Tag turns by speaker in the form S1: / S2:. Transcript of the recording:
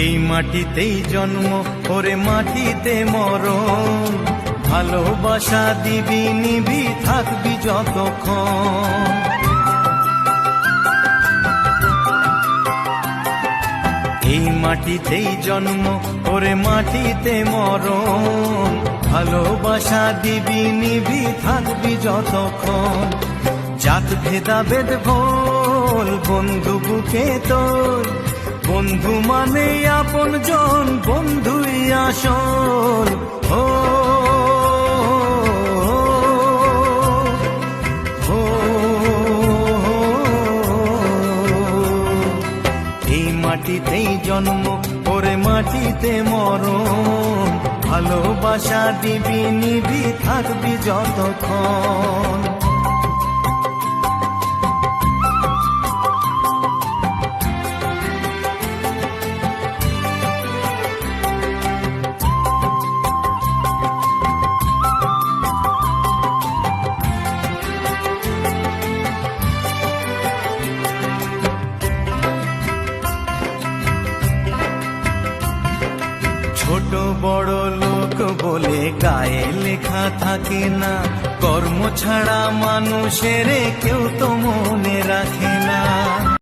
S1: এই মাটিতেই জন্ম, ওরে মাটিতে মরণ। ভালোবাসা দিবি নিবি থাকবি যতক্ষণ। এই মাটিতেই জন্ম, ওরে মাটিতে মরণ। ভালোবাসা দিবি নিবি থাকবি যতক্ষণ। জাত ভেদাভেদ ভোল বন্ধু বুকে তোর, বন্ধু মানে আপন জন, বন্ধুই আসল। ও এই মাটিতেই জন্ম, ওরে মাটিতে মরণ। ভালোবাসা দিবি নিবি থাকবি যতক্ষণ। ছোট বড় লোক বলে গায়ে লেখা থাকে না, কর্ম ছাড়া মানুষের কেউ তো মনে রাখে না।